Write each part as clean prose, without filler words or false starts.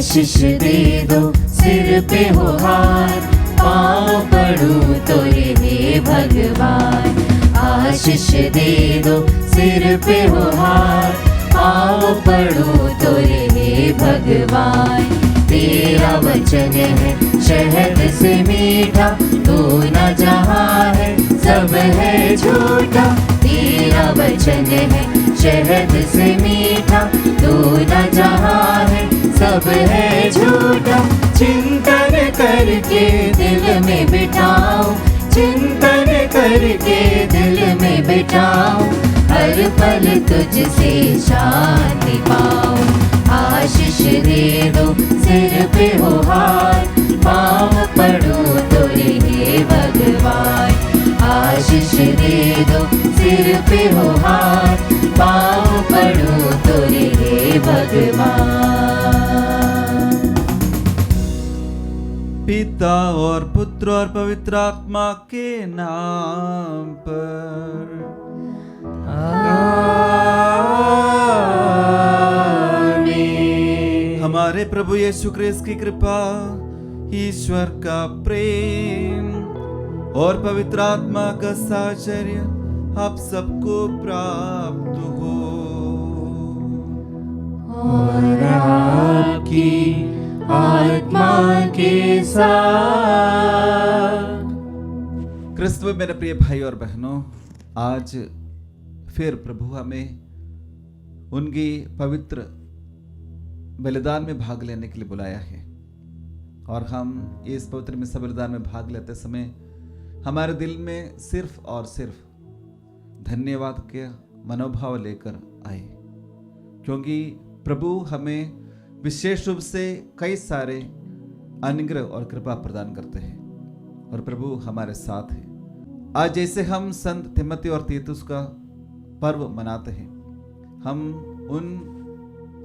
आशीष दे दो सिर पे हो हाथ, पाँव पड़ूं तोरे हे भगवान। आशीष दे दो सिर पे हो हाथ, पाँव पड़ूं तोरे हे भगवान। तेरा वचन है शहद से मीठा, तू न जहाँ है सब है झूठा। तेरा वचन है शहद से मीठा, तू न जहाँ है सब है झूठा। चिंतन करके दिल में बिठाओ, चिंतन करके दिल में बिठाओ, हर पल तुझसे शांति पाओ। आशीष दे दो सिर पे हो हाथ, पाँव पड़ूं तोरे हे भगवान। आशीष दे दो सिर पे हो हाथ, पाँव पड़ूं तोरे हे भगवान। पिता और पुत्र और पवित्र आत्मा के नाम पर आमीन। हमारे प्रभु यीशु क्रिस्त की कृपा, ईश्वर का प्रेम और पवित्र आत्मा का साहचर्य आप सबको प्राप्त हो। और आपकी आत्मा के साथ। क्रिस्त में मेरे प्रिय भाई और बहनों, आज फिर प्रभु हमें उनकी पवित्र बलिदान में भाग लेने के लिए बुलाया है। और हम इस पवित्र मिसा बलिदान में भाग लेते समय हमारे दिल में सिर्फ और सिर्फ धन्यवाद के मनोभाव लेकर आए, क्योंकि प्रभु हमें विशेष रूप से कई सारे अनुग्रह और कृपा प्रदान करते हैं और प्रभु हमारे साथ है। आज जैसे हम संत तिमोथी और तीतुस का पर्व मनाते हैं, हम उन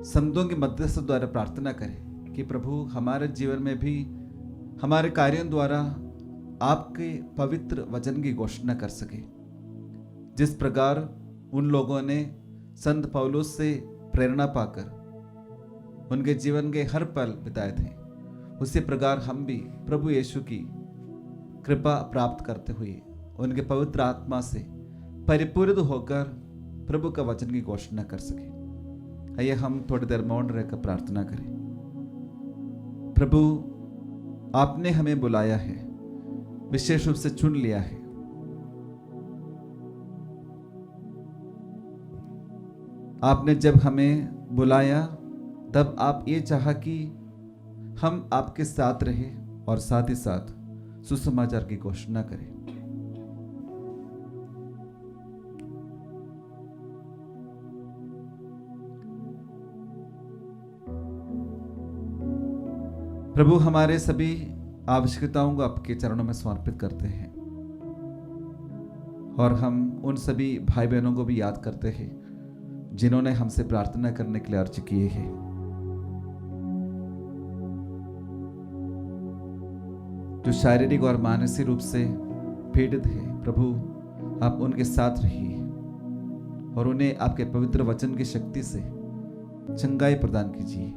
संतों के मध्यस्थ द्वारा प्रार्थना करें कि प्रभु हमारे जीवन में भी हमारे कार्यों द्वारा आपके पवित्र वचन की घोषणा कर सके। जिस प्रकार उन लोगों ने संत पौलुस से प्रेरणा पाकर उनके जीवन के हर पल बिताए थे, उसी प्रकार हम भी प्रभु यीशु की कृपा प्राप्त करते हुए उनके पवित्र आत्मा से परिपूरित होकर प्रभु का वचन की घोषणा कर सके। आइए हम थोड़ी देर मौन रहकर प्रार्थना करें। प्रभु, आपने हमें बुलाया है, विशेष रूप से चुन लिया है। आपने जब हमें बुलाया तब आप ये चाहा कि हम आपके साथ रहें और साथ ही साथ सुसमाचार की घोषणा करें। प्रभु, हमारे सभी आवश्यकताओं को आपके चरणों में समर्पित करते हैं और हम उन सभी भाई बहनों को भी याद करते हैं जिन्होंने हमसे प्रार्थना करने के लिए अर्ज किए हैं। जो शारीरिक और मानसिक रूप से पीड़ित है, प्रभु आप उनके साथ रहिए और उन्हें आपके पवित्र वचन की शक्ति से चंगाई प्रदान कीजिए।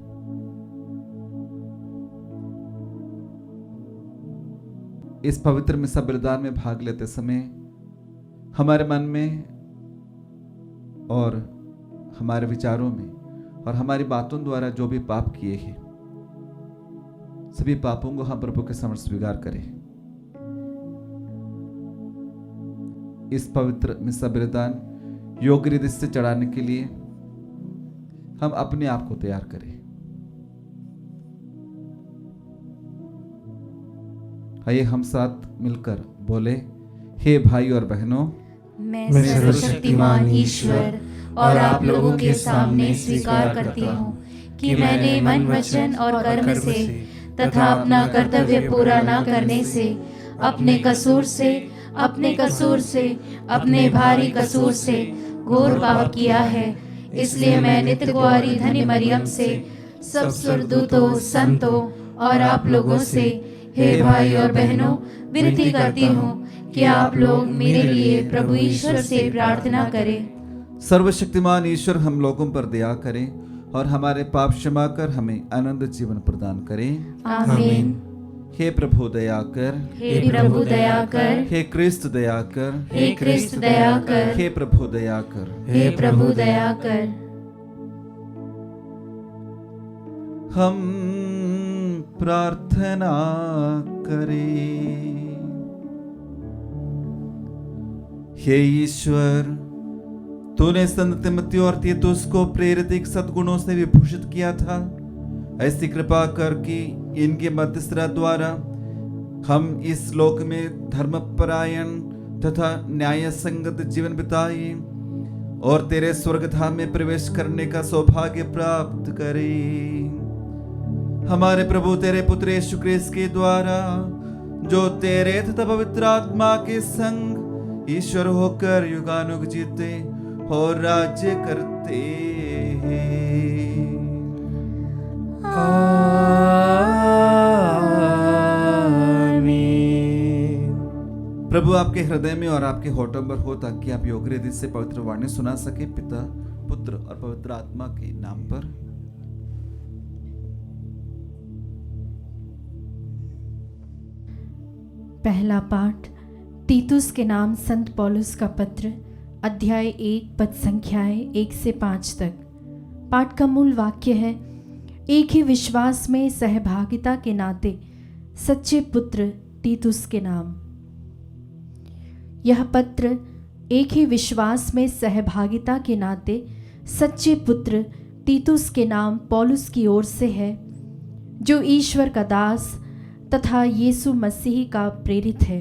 इस पवित्र मिसा बलिदान में भाग लेते समय हमारे मन में और हमारे विचारों में और हमारी बातों द्वारा जो भी पाप किए हैं, सभी पापों को हम प्रभु के समक्ष स्वीकार करें। इस पवित्र मिसा बलिदान योग्य रीति से चढ़ाने के लिए हम अपने आप को तैयार करें। आइए हम साथ मिलकर बोले, हे भाई और बहनों, मैं सर्वशक्तिमान ईश्वर और आप लोगों के सामने स्वीकार करती हूँ कि मैंने मन, वचन और कर्म से तथा अपना कर्तव्य पूरा न करने से, अपने कसूर से, अपने भारी कसूर से घोर पाप किया है। इसलिए मैं नित्य कुंवारी धन्य मरियम से, सब स्वर्गदूतों, संतों और आप लोगों से, हे भाई और बहनों, विनती करती हूँ कि आप लोग मेरे लिए प्रभु ईश्वर से प्रार्थना करें। सर्वशक्तिमान ईश्वर हम लोगों पर दया करें और हमारे पाप क्षमा कर हमें अनंत जीवन प्रदान करें। आमीन। हे प्रभु दया कर, हे प्रभु दया कर, हे क्रिस्त दया कर, हे क्रिस्त दया कर, हे प्रभु दया कर। हे प्रभु दया कर। हम प्रार्थना करें। हे ईश्वर, तूने संत तिमोथी और तीतुस को प्रेरित सद्गुणों से विभूषित किया था। ऐसी कृपा कर कि इनके मध्यस्थता द्वारा हम इस लोक में धर्मपरायण तथा न्याय संगत जीवन बिताए और तेरे स्वर्गधाम में प्रवेश करने का सौभाग्य प्राप्त करें। हमारे प्रभु तेरे पुत्र यीशु ख्रीस्त के द्वारा, जो तेरे तथा पवित्र आत्मा के संग ईश्वर होकर युगानुग जीते और राज्य करते हैं। प्रभु आपके हृदय में और आपके होठों पर हो, ताकि आप योग्य रीति से पवित्र वाणी सुना सके। पिता, पुत्र और पवित्र आत्मा के नाम पर। पहला पाठ तीतुस के नाम संत पौलुस का पत्र, अध्याय 1 पद संख्याएं 1 से 5 तक। पाठ का मूल वाक्य है, एक ही विश्वास में सहभागिता के नाते सच्चे पुत्र तीतुस के नाम। यह पत्र एक ही विश्वास में सहभागिता के नाते सच्चे पुत्र तीतुस के नाम पौलुस की ओर से है, जो ईश्वर का दास तथा यीशु मसीह का प्रेरित है,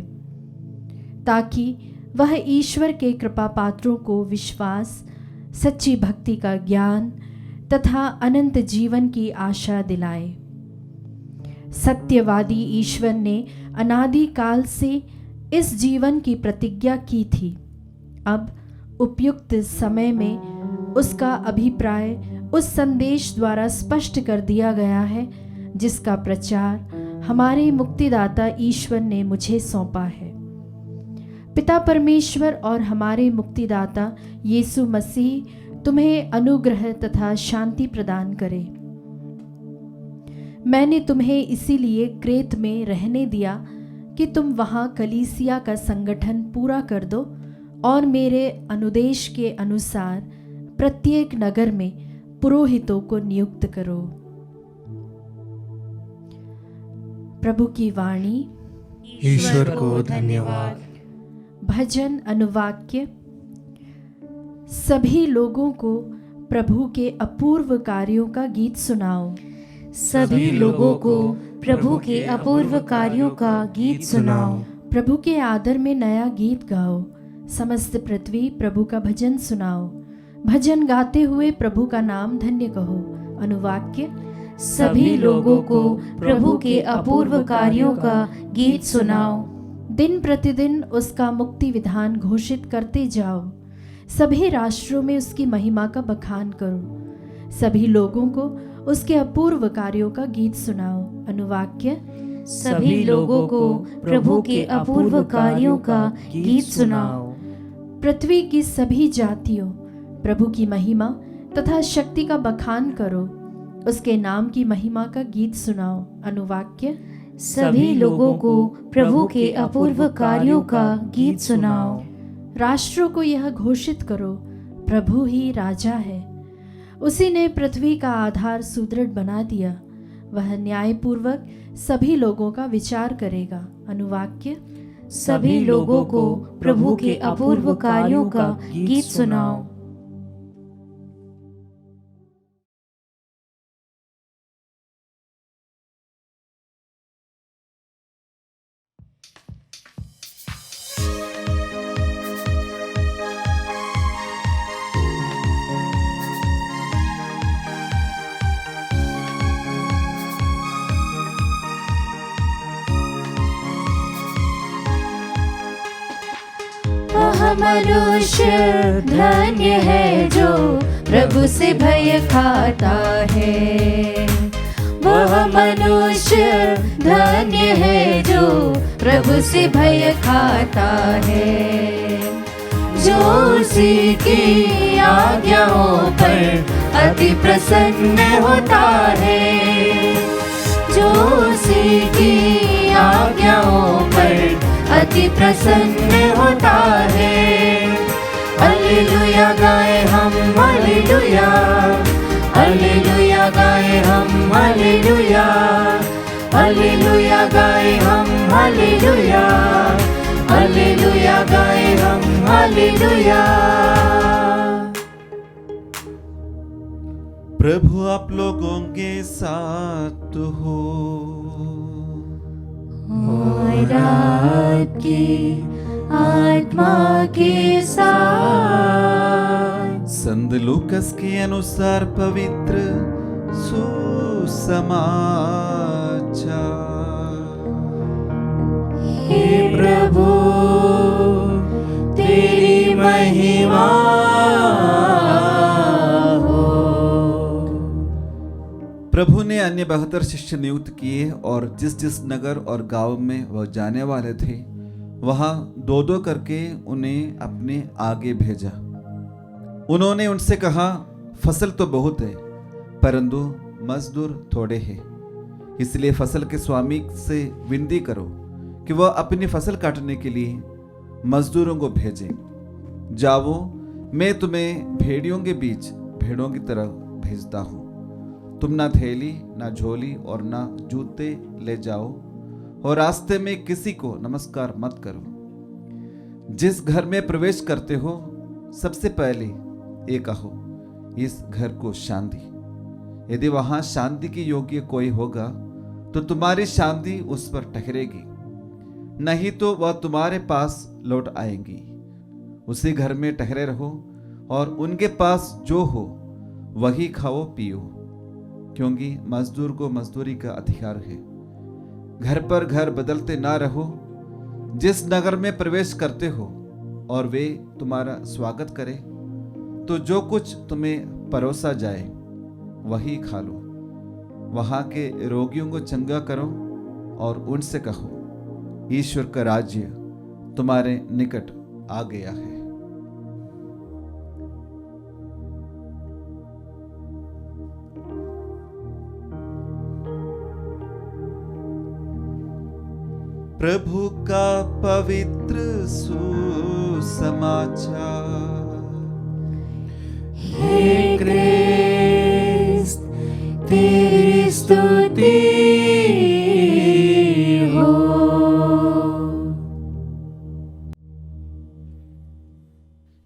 ताकि वह ईश्वर के कृपा पात्रों को विश्वास, सच्ची भक्ति का ज्ञान तथा अनंत जीवन की आशा दिलाए। सत्यवादी ईश्वर ने अनादि काल से इस जीवन की प्रतिज्ञा की थी। अब उपयुक्त समय में उसका अभिप्राय उस संदेश द्वारा स्पष्ट कर दिया गया है, जिसका प्रचार हमारे मुक्तिदाता ईश्वर ने मुझे सौंपा है। पिता परमेश्वर और हमारे मुक्तिदाता यीशु मसीह तुम्हें अनुग्रह तथा शांति प्रदान करे। मैंने तुम्हें इसीलिए क्रेत में रहने दिया कि तुम वहाँ कलीसिया का संगठन पूरा कर दो और मेरे अनुदेश के अनुसार प्रत्येक नगर में पुरोहितों को नियुक्त करो। प्रभु की वाणी। ईश्वर को धन्यवाद। भजन अनुवाक्य। सभी लोगों को प्रभु के अपूर्व कार्यों का गीत सुनाओ। सभी लोगों को प्रभु के अपूर्व कार्यों का गीत सुनाओ। प्रभु के आदर में नया गीत गाओ। समस्त पृथ्वी प्रभु का भजन सुनाओ। भजन गाते हुए प्रभु का नाम धन्य कहो। अनुवाक्य। सभी लोगों को प्रभु के अपूर्व कार्यों का गीत सुनाओ। दिन प्रतिदिन उसका मुक्ति विधान घोषित करते जाओ। सभी राष्ट्रों में उसकी महिमा का बखान करो। सभी लोगों को उसके अपूर्व कार्यों का गीत सुनाओ। अनुवाक्य। सभी लोगों को प्रभु के अपूर्व कार्यों का गीत सुनाओ। पृथ्वी की सभी जातियों प्रभु की महिमा तथा शक्ति का बखान करो। उसके नाम की महिमा का गीत सुनाओ। अनुवाक्य। सभी लोगों को प्रभु के अपूर्व कार्यों का गीत सुनाओ। राष्ट्रों को यह घोषित करो, प्रभु ही राजा है। उसी ने पृथ्वी का आधार सुदृढ़ बना दिया। वह न्यायपूर्वक सभी लोगों का विचार करेगा। अनुवाक्य। सभी लोगों को प्रभु के अपूर्व कार्यों का गीत सुनाओ। मनुष्य धन्य है जो प्रभु से भय खाता है। वह मनुष्य धन्य है जो प्रभु से भय खाता है। जो उसी की आज्ञाओं पर अति प्रसन्न होता है। जो उसी की आज्ञाओं पर अति प्रसन्न होता है। हालेलुया गाए हम हालेलुया, हालेलुया गाए हम हालेलुया, हालेलुया गाए हम हालेलुया, हालेलुया गाए हम हालेलुया। प्रभु आप लोगों के साथ हो और आपकी आत्मा के साथ। संत लूकस के अनुसार पवित्र सुसमाचार। हे प्रभु तेरी महिमा हो। प्रभु ने अन्य 72 शिष्य नियुक्त किए और जिस जिस नगर और गांव में वह जाने वाले थे वहां दो दो करके उन्हें अपने आगे भेजा। उन्होंने उनसे कहा, फसल तो बहुत है परंतु मजदूर थोड़े हैं, इसलिए फसल के स्वामी से विनती करो कि वह अपनी फसल काटने के लिए मजदूरों को भेजे। जाओ, मैं तुम्हें भेड़ियों के बीच भेड़ों की तरह भेजता हूँ। तुम ना थैली ना झोली और ना जूते ले जाओ और रास्ते में किसी को नमस्कार मत करो। जिस घर में प्रवेश करते हो सबसे पहले ये कहो, इस घर को शांति। यदि वहां शांति के योग्य कोई होगा तो तुम्हारी शांति उस पर ठहरेगी, नहीं तो वह तुम्हारे पास लौट आएंगी। उसी घर में ठहरे रहो और उनके पास जो हो वही खाओ पियो, क्योंकि मजदूर को मजदूरी का अधिकार है। घर पर घर बदलते ना रहो। जिस नगर में प्रवेश करते हो और वे तुम्हारा स्वागत करें तो जो कुछ तुम्हें परोसा जाए वही खा लो। वहां के रोगियों को चंगा करो और उनसे कहो, ईश्वर का राज्य तुम्हारे निकट आ गया है। प्रभु का पवित्र सुसमाचार। हे क्रिस्त तेरी स्तुति हो।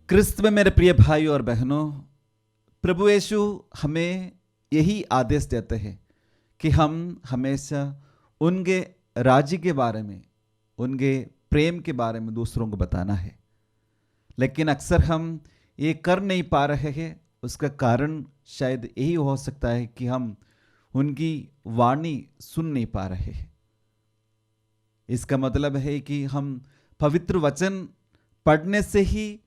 क्रिस्त में मेरे प्रिय भाई और बहनों, प्रभु यीशु हमें यही आदेश देते हैं कि हम हमेशा उनके राज्य के बारे में, उनके प्रेम के बारे में दूसरों को बताना है। लेकिन अक्सर हम ये कर नहीं पा रहे हैं। उसका कारण शायद यही हो सकता है कि हम उनकी वाणी सुन नहीं पा रहे हैं। इसका मतलब है कि हम पवित्र वचन पढ़ने से ही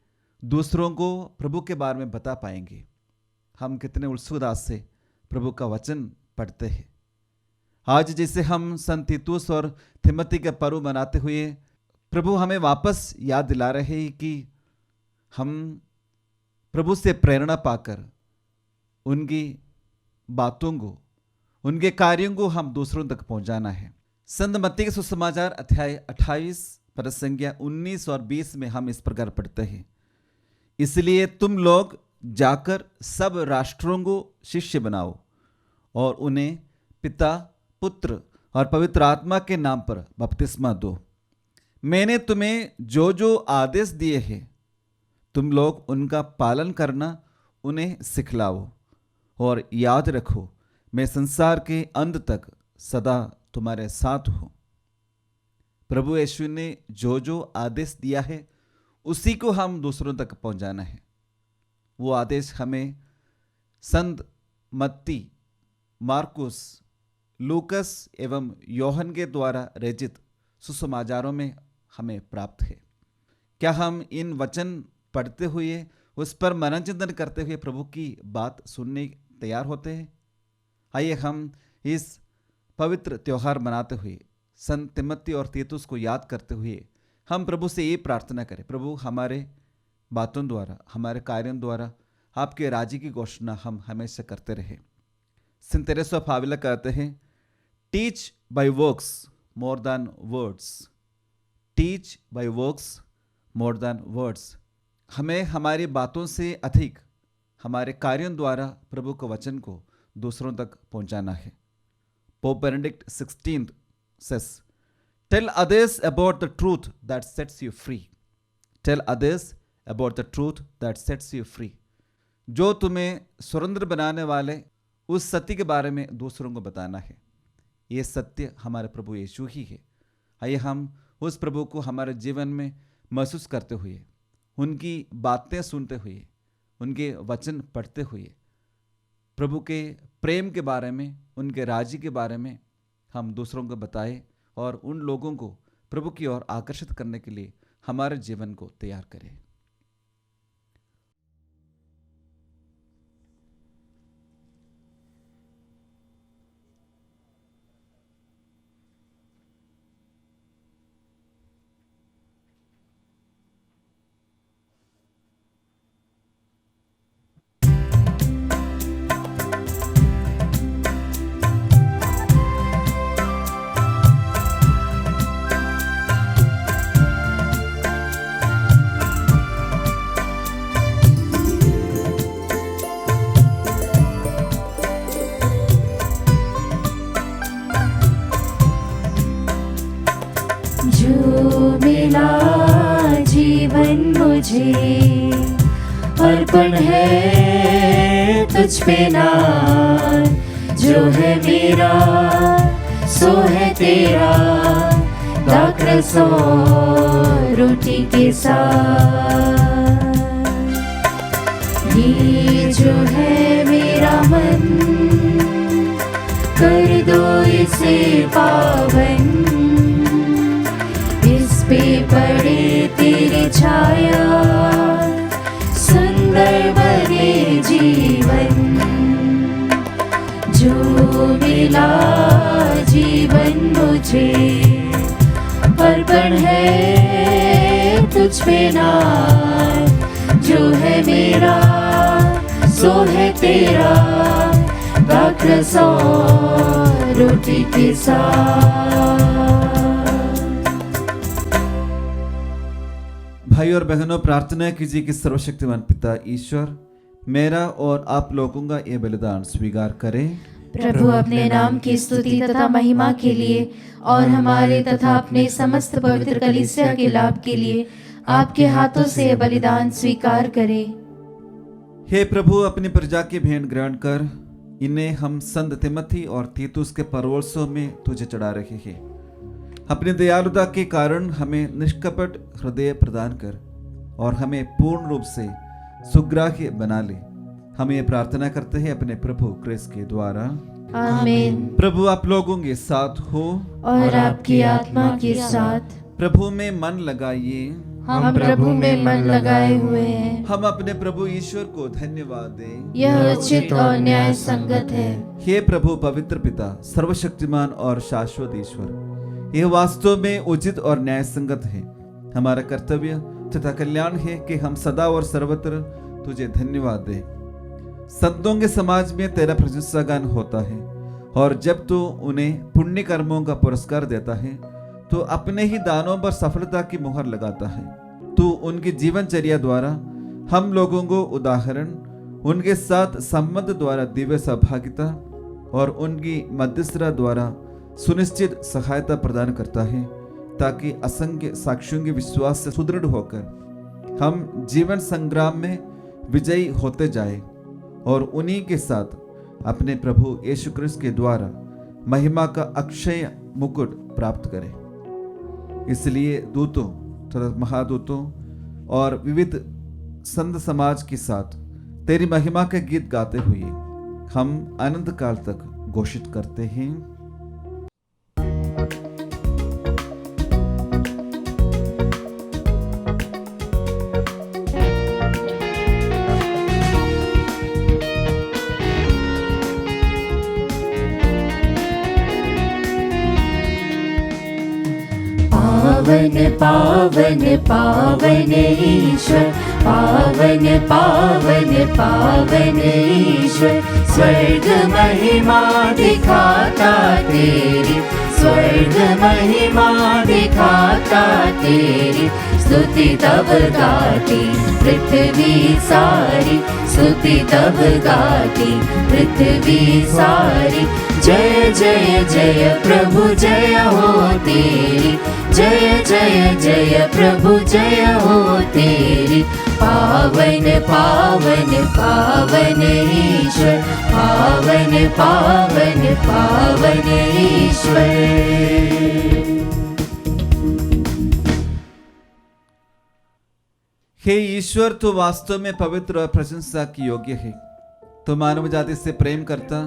दूसरों को प्रभु के बारे में बता पाएंगे। हम कितने उत्सुकता से प्रभु का वचन पढ़ते हैं। आज जैसे हम संत तीतुस और थिमोथी का पर्व मनाते हुए प्रभु हमें वापस याद दिला रहे हैं कि हम प्रभु से प्रेरणा पाकर उनकी बातों को, उनके कार्यों को हम दूसरों तक पहुंचाना है। संत मत्ती के सुसमाचार अध्याय 28 पद संख्या 19 और 20 में हम इस प्रकार पढ़ते हैं, इसलिए तुम लोग जाकर सब राष्ट्रों को शिष्य बनाओ और उन्हें पिता, पुत्र और पवित्र आत्मा के नाम पर बपतिस्मा दो। मैंने तुम्हें जो जो आदेश दिए हैं तुम लोग उनका पालन करना उन्हें सिखलाओ, और याद रखो मैं संसार के अंत तक सदा तुम्हारे साथ हूं। प्रभु यीशु ने जो जो आदेश दिया है उसी को हम दूसरों तक पहुंचाना है। वो आदेश हमें संत मत्ती, मार्कुस, लूकस एवं योहन के द्वारा रचित सुसमाचारों में हमें प्राप्त है। क्या हम इन वचन पढ़ते हुए उस पर मनन चिंतन करते हुए प्रभु की बात सुनने तैयार होते हैं? आइए हम इस पवित्र त्यौहार मनाते हुए संत तिमोथी और तीतुस को याद करते हुए हम प्रभु से ये प्रार्थना करें, प्रभु हमारे बातों द्वारा, हमारे कार्यों द्वारा आपके राज्य की घोषणा हम हमेशा करते रहे। सेंट तेरेसा ऑफ अविला कहते हैं, teach bye works more than words, teach bye works more than words. हमें हमारी बातों से अधिक हमारे कार्यों द्वारा प्रभु के वचन को दूसरों तक पहुंचाना है। Pope Benedict 16 says, tell others about the truth that sets you free, tell others about the truth that sets you free। जो तुम्हें स्वतंत्र बनाने वाले उस सत्य के बारे में दूसरों को बताना है। ये सत्य हमारे प्रभु यीशु ही है। आइए हम उस प्रभु को हमारे जीवन में महसूस करते हुए, उनकी बातें सुनते हुए, उनके वचन पढ़ते हुए, प्रभु के प्रेम के बारे में, उनके राज्य के बारे में हम दूसरों को बताएं और उन लोगों को प्रभु की ओर आकर्षित करने के लिए हमारे जीवन को तैयार करें। जो मिला जीवन मुझे अर्पण है तुझ पे नाज, जो है मेरा सो है तेरा, दाख रसों रोटी के साथ। ये जो है मेरा मन, कर दो इसे पावन, पे पड़े तेरी छाया, सुंदर बने जीवन। जो मिला जीवन मुझे अर्पण है तुझ पे नाज, जो है मेरा सो है तेरा, दाख रसों रोटी के साथ। भाई और बहनों, प्रार्थना कीजिए कि सर्वशक्तिमान पिता ईश्वर मेरा और आप लोगों का ये बलिदान स्वीकार करें। प्रभु अपने नाम की स्तुति तथा महिमा के लिए और हमारे तथा अपने समस्त पवित्र कलीसिया के लाभ के लिए आपके हाथों से ये बलिदान स्वीकार करें। हे प्रभु, अपनी प्रजा की भेंट ग्रहण कर इन्हें हम संत तिमोथी और तीतुस के परवलसों में तुझे चढ़ा रहे हैं। अपनी दयालुता के कारण हमें निष्कपट हृदय प्रदान कर और हमें पूर्ण रूप से सुग्राह्य बना ले। हम ये प्रार्थना करते हैं अपने प्रभु क्रिस्त के द्वारा, आमीन। प्रभु आप लोगों के साथ हो और आपकी आत्मा के साथ। प्रभु में मन लगाइए, हम प्रभु में मन लगाए हुए हैं। हम अपने प्रभु ईश्वर को धन्यवाद दें, यह उचित और न्याय संगत है। हे प्रभु पवित्र पिता, सर्वशक्तिमान और शाश्वत ईश्वर, यह वास्तव में उचित और न्याय संगत है। हमारा कर्तव्य तथा कल्याण है कि हम सदा और सर्वत्र तुझे धन्यवाद दें। संतों के समाज में तेरा प्रशंसा गान होता है और जब तू उन्हें पुण्य कर्मों का पुरस्कार देता है तो अपने ही दानों पर सफलता की मुहर लगाता है। तू उनकी जीवनचर्या द्वारा हम लोगों को उदाहरण, उनके साथ संबंध द्वारा दिव्य सहभागिता और उनकी मध्यस्थता द्वारा सुनिश्चित सहायता प्रदान करता है, ताकि असंख्य साक्षियों के विश्वास से सुदृढ़ होकर हम जीवन संग्राम में विजयी होते जाए और उन्हीं के साथ अपने प्रभु यीशु क्रिस्त के द्वारा महिमा का अक्षय मुकुट प्राप्त करें। इसलिए दूतों तथा महादूतों और विविध संत समाज के साथ तेरी महिमा के गीत गाते हुए हम अनंत काल तक घोषित करते हैं, पावन पावन पावन ईश्वर, पावन पावन पावन ईश्वर। स्वर्ग महिमा दिखाता तेरी, स्वर्ग महिमा दिखाता तेरी। स्तुति तब गाती पृथ्वी सारी, स्तुति तब गाती पृथ्वी सारी। जय जय जय प्रभु जय हो तेरी, जय जय जय प्रभु जय हो तेरी। पावन पावन पावन ईश्वर, पावन पावन पावन ईश्वर। हे ईश्वर, तू वास्तव में पवित्र और प्रशंसा की योग्य है। तू मानव जाति से प्रेम करता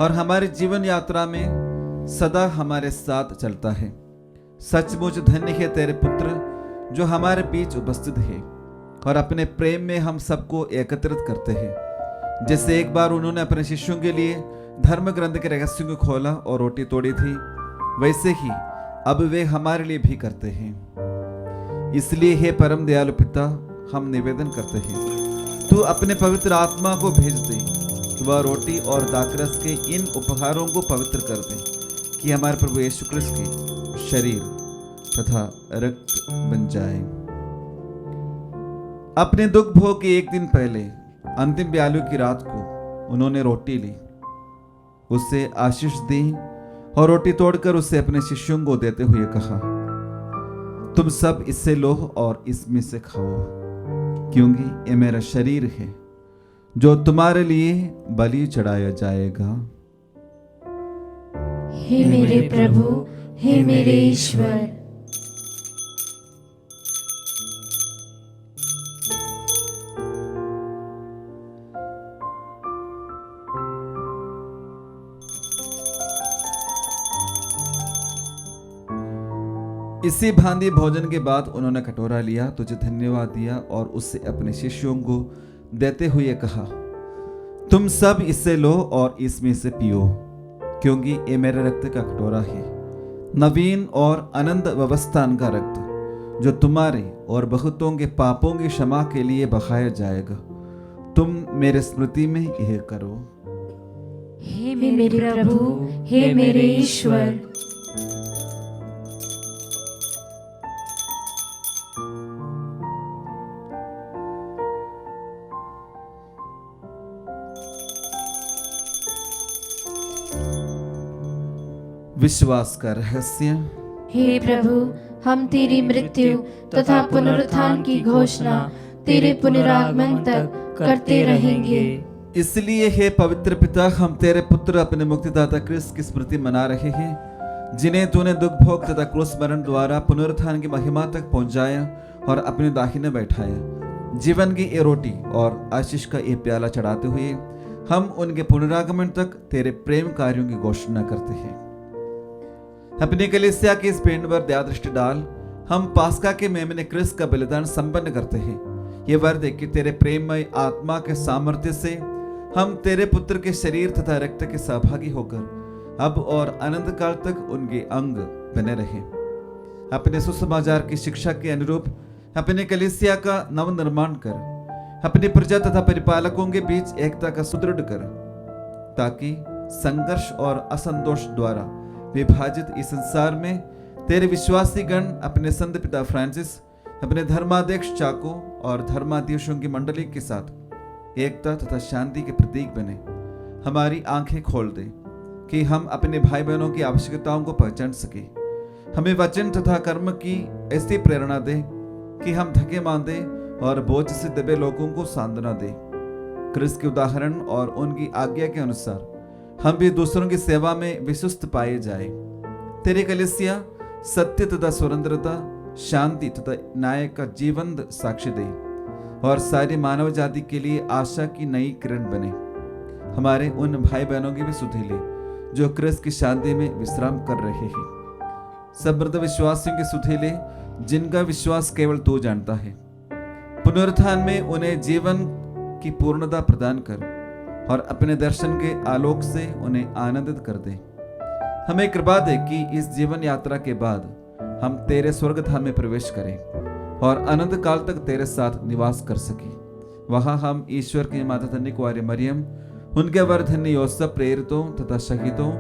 और हमारी जीवन यात्रा में सदा हमारे साथ चलता है। सचमुच धन्य है तेरे पुत्र जो हमारे बीच उपस्थित है और अपने प्रेम में हम सबको एकत्रित करते हैं। जैसे एक बार उन्होंने अपने शिष्यों के लिए धर्म ग्रंथ के रहस्यों को खोला और रोटी तोड़ी थी, वैसे ही अब वे हमारे लिए भी करते हैं। इसलिए हे परम दयालु पिता, हम निवेदन करते हैं तू अपने पवित्र आत्मा को भेज दे कि वह रोटी और दाखरस के इन उपहारों को पवित्र कर दे, कि हमारे प्रभु यीशु क्रिस्त के शरीर तथा रक्त बन जाए। अपने दुख भोग के एक दिन पहले अंतिम ब्यालू की रात को उन्होंने रोटी ली, उसे आशीष दी और रोटी तोड़कर उसे अपने शिष्यों को देते हुए कहा, तुम सब इससे लो और इसमें से खाओ, क्योंकि ये मेरा शरीर है जो तुम्हारे लिए बलि चढ़ाया जाएगा। हे मेरे प्रभु, हे मेरे ईश्वर। इसी भांति भोजन के बाद उन्होंने कटोरा लिया, तुझे धन्यवाद दिया और उससे अपने शिष्यों को देते हुए कहा, तुम सब इससे लो और इसमें से पियो, क्योंकि ये मेरे रक्त का कटोरा है, नवीन और अनंत व्यवस्थान का रक्त, जो तुम्हारे और बहुतों के पापों की क्षमा के लिए बहाया जाएगा। तुम मेरे स्मृति में यह करो। हे मेरे प्रभु, हे मेरे ईश्वर। विश्वास का रहस्य। हे प्रभु, हम तेरी मृत्यु तथा पुनरुत्थान की घोषणा तेरे पुनरागमन तक करते रहेंगे। इसलिए हे पवित्र पिता, हम तेरे पुत्र अपने मुक्तिदाता क्रिस्त की स्मृति मना रहे हैं, जिन्हें तूने दुख भोग तथा क्रूस मरण द्वारा पुनरुत्थान की महिमा तक पहुंचाया और अपने दाहिने बैठाया। जीवन की ये रोटी और आशीष का ये प्याला चढ़ाते हुए हम उनके पुनरागमन तक तेरे प्रेम कार्यों की घोषणा करते हैं। अपनी कलीसिया के इस पिंड पर दया दृष्टि डाल। हम पास्का के मेमने क्रिस्त का बलिदान संपन्न करते हैं। ये वर दे कि तेरे प्रेममय आत्मा के सामर्थ्य से हम तेरे पुत्र के शरीर तथा रक्त के सहभागी होकर अब और अनंत काल तक उनके अंग बने रहे। अपने सुसमाचार की शिक्षा के अनुरूप अपने कलीसिया का नव निर्माण कर, अपनी प्रजा तथा परिपालकों के बीच एकता का सुदृढ़ कर, ताकि संघर्ष और असंतोष द्वारा विभाजित इस संसार में तेरे विश्वासी गण अपने संत पिता फ्रांसिस, अपने धर्माध्यक्ष चाको और धर्माधीशों की मंडली के साथ एकता तथा शांति के प्रतीक बने। हमारी आंखें खोल दे कि हम अपने भाई बहनों की आवश्यकताओं को पहचान सके। हमें वचन तथा कर्म की ऐसी प्रेरणा दे कि हम थके मांदे और बोझ से दबे लोगों को सांत्वना दे। क्रिस्त के उदाहरण और उनकी आज्ञा के अनुसार हम भी दूसरों की सेवा में विश्वस्त पाए जाए। तेरी कलीसिया सत्य तथा स्वतंत्रता, शांति तथा न्याय का जीवंत साक्ष्य दे और सारी मानव जाति के लिए आशा की नई किरण बने। हमारे उन भाई बहनों की भी सुधि ले जो क्रिस्त की शांति में विश्राम कर रहे हैं। समृद्ध विश्वासियों की सुधि ले जिनका विश्वास केवल तू जानता है। पुनरुत्थान में उन्हें जीवन की पूर्णता प्रदान कर और अपने दर्शन के आलोक से उन्हें आनंदित कर दे। हमें कृपा दे कि इस जीवन यात्रा के बाद हम तेरे स्वर्गधाम में प्रवेश करें और अनंत काल तक तेरे साथ निवास कर सकें। वहां हम ईश्वर की माता धन्य कुंवारी मरियम, उनके वर धन्य योसेफ, प्रेरितों तथा शहीदों,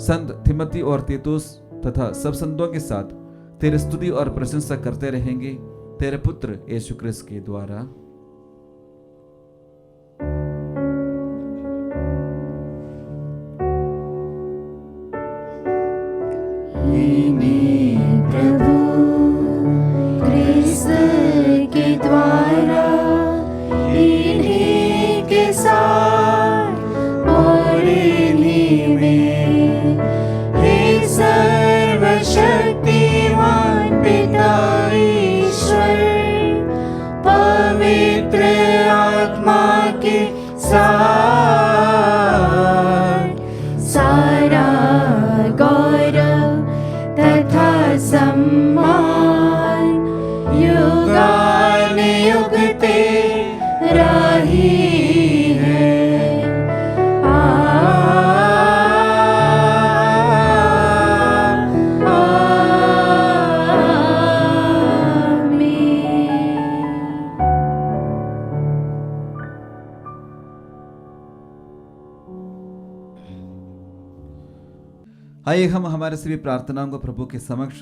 संत थिमोथी और तीतुस तथा सब संतों के साथ तेरी स्तुति और प्रशंसा करते रहेंगे, तेरे पुत्र यीशु क्रिस्त के द्वारा। प्रभु क्रिस्त के द्वारा, इन्हीं के साथ और इन्हीं में, हे सर्वशक्तिमान पिता ईश्वर, पवित्र आत्मा के साथ सारा गौरव तथा सम्मान युगानुयुग तेरा ही है। आइए हम हमारे सभी प्रार्थनाओं को प्रभु के समक्ष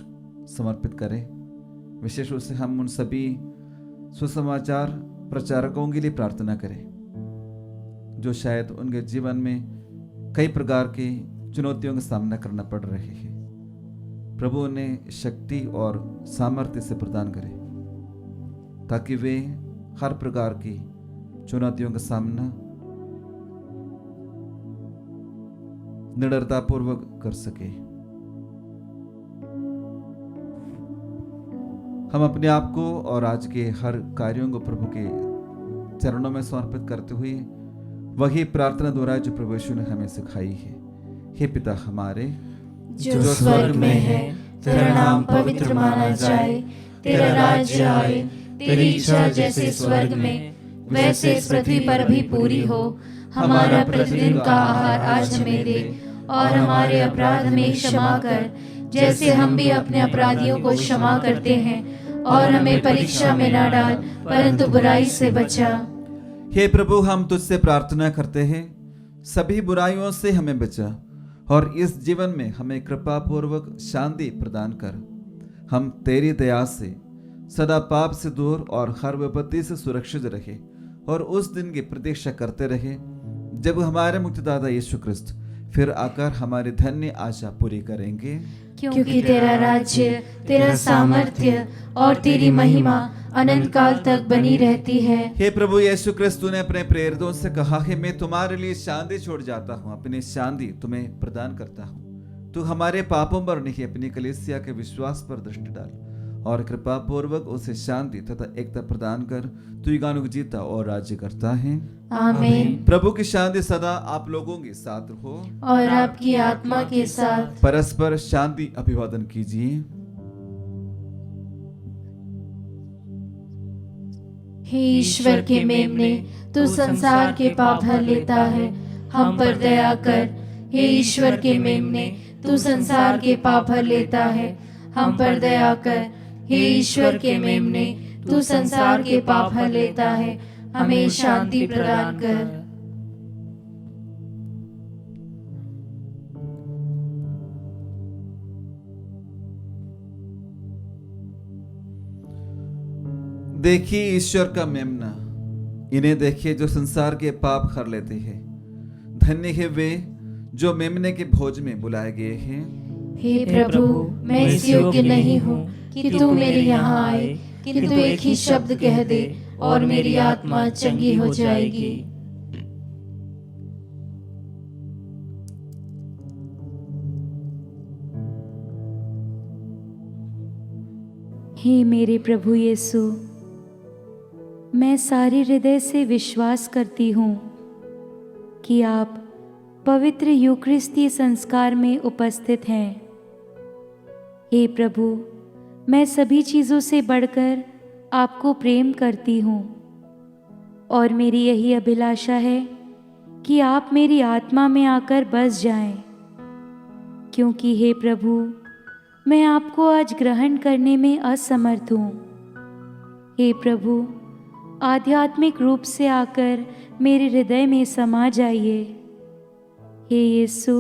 समर्पित करें। विशेष रूप से हम उन सभी सुसमाचार प्रचारकों के लिए प्रार्थना करें जो शायद उनके जीवन में कई प्रकार की चुनौतियों का सामना करना पड़ रहे हैं। प्रभु उन्हें शक्ति और सामर्थ्य से प्रदान करे ताकि वे हर प्रकार की चुनौतियों का सामना निडरतापूर्वक कर सके। हम अपने आप को और आज के हर कार्यों को प्रभु के चरणों में समर्पित करते हुए वही प्रार्थना दोहराए जो प्रभु यीशु ने हमें सिखाई है। हे पिता हमारे जो स्वर्ग में है, तेरा नाम पवित्र माना जाए, तेरा राज्य आए, तेरी इच्छा जैसे स्वर्ग में वैसे इस पृथ्वी पर भी पूरी हो। हमारा प्रतिदिन का आहार आज हमें दे और हमारे अपराध हमें क्षमा कर, जैसे हम भी अपने अपराधियों को क्षमा करते हैं, और हमें परीक्षा में ना डाल परंतु बुराई से बचा। हे प्रभु, हम तुझसे प्रार्थना करते हैं, सभी बुराइयों से हमें बचा और इस जीवन में हमें कृपा पूर्वक शांति प्रदान कर। हम तेरी दया से सदा पाप से दूर और हर विपत्ति से सुरक्षित रहे और उस दिन की प्रतीक्षा करते रहे जब हमारे मुक्तिदाता यीशु क्रिस्त फिर आकर हमारी धन्य आशा पूरी करेंगे। क्योंकि तेरा राज्य, तेरा सामर्थ्य और तेरी महिमा अनंत काल तक बनी रहती है। हे प्रभु यीशु क्रिस्त, ने अपने प्रेरितों से कहा है, मैं तुम्हारे लिए शांति छोड़ जाता हूँ, अपनी शांति तुम्हें प्रदान करता हूँ। तू हमारे पापों पर नहीं, अपनी कलीसिया के विश्वास पर दृष्टि डाल और कृपा पूर्वक उसे शांति तथा एकता प्रदान कर। तू युगानुयुग जीता और राज्य करता है। आमीन। प्रभु की शांति सदा आप लोगों के साथ हो और आपकी आत्मा के साथ। परस्पर शांति अभिवादन कीजिए। हे ईश्वर के मेमने, तू संसार के पाप हर लेता है, हम पर दया कर। हे ईश्वर के मेमने, तू संसार के पाप हर लेता है, हम पर दया कर। हे ईश्वर के मेमने, तू संसार के पाप हर लेता है, हमें शांति प्रदान कर। देखिए ईश्वर का मेमना, इन्हें देखिए जो संसार के पाप हर लेते हैं। धन्य है वे जो मेमने के भोज में बुलाए गए हैं। हे प्रभु, मैं इस योग्य नहीं हूँ कि तू मेरे यहाँ आए, किंतु एक ही शब्द कह दे और मेरी आत्मा चंगी हो जाएगी। हे मेरे प्रभु यीशु, मैं सारे हृदय से विश्वास करती हूँ कि आप पवित्र यूकरिस्ती संस्कार में उपस्थित हैं। हे प्रभु, मैं सभी चीज़ों से बढ़कर आपको प्रेम करती हूँ और मेरी यही अभिलाषा है कि आप मेरी आत्मा में आकर बस जाएं, क्योंकि हे प्रभु, मैं आपको आज ग्रहण करने में असमर्थ हूँ। हे प्रभु, आध्यात्मिक रूप से आकर मेरे हृदय में समा जाइए। हे यीशु,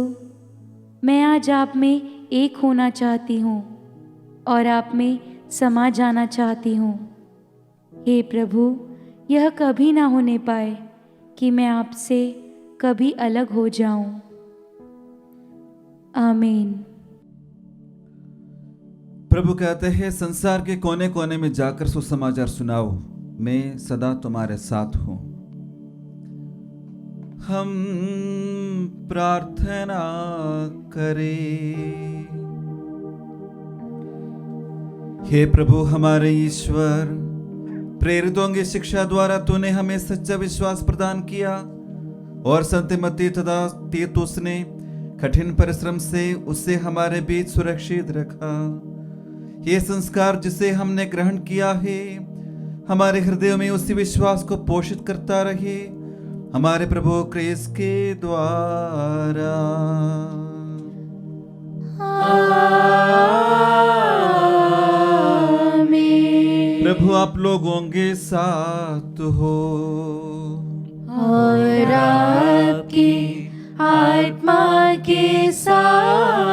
मैं आज आप में एक होना चाहती हूँ और आप में समा जाना चाहती हूँ। हे प्रभु, यह कभी ना होने पाए कि मैं आपसे कभी अलग हो जाऊं। आमीन। प्रभु कहते हैं, संसार के कोने कोने में जाकर सुसमाचार सुनाओ, मैं सदा तुम्हारे साथ हूं। हम प्रार्थना करें। हे प्रभु हमारे ईश्वर, प्रेरितों की शिक्षा द्वारा तूने हमें सच्चा विश्वास प्रदान किया और संत मत्ती तथा तीतुस ने कठिन परिश्रम से उसे हमारे बीच सुरक्षित रखा। ये संस्कार जिसे हमने ग्रहण किया है हमारे हृदयों में उसी विश्वास को पोषित करता रहे, हमारे प्रभु क्रिस्त के द्वारा। प्रभु आप लोगों के साथ हो और आपकी आत्मा के साथ।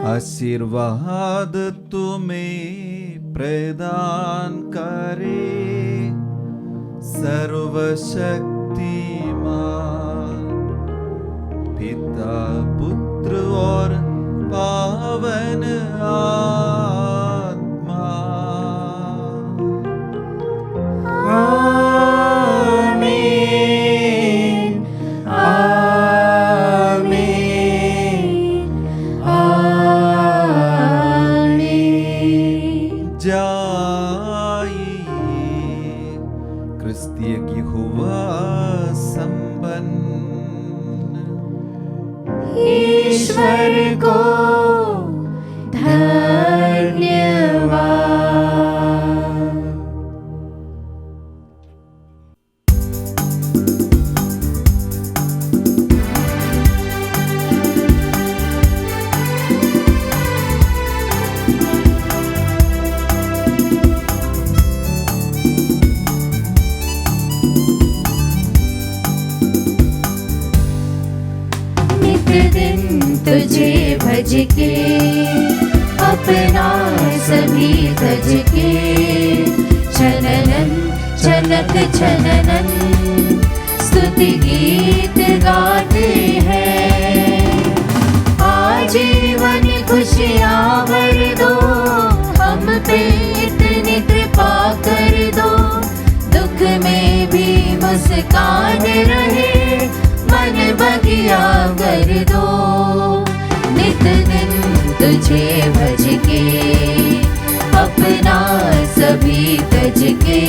आशीर्वाद तुम्हें प्रदान करे सर्वशक्तिमान पिता, पुत्र और पावन आत्मा। आमीन, आमीन, आमीन। जाइए क्रिस्तीय की हुआ संपन्न, ईश्वर को धन्यवाद। तुझे भज के अपना सभी तज के, छननन छनक छननन स्तुति गीत गाते हैं। आजीवन खुशियाँ भर दो, हम पे इतनी कृपा कर दो, दुख में भी मुस्कान रहे, मन बगिया कर दो। नित दिन तुझे भज के अपना सभी तज के,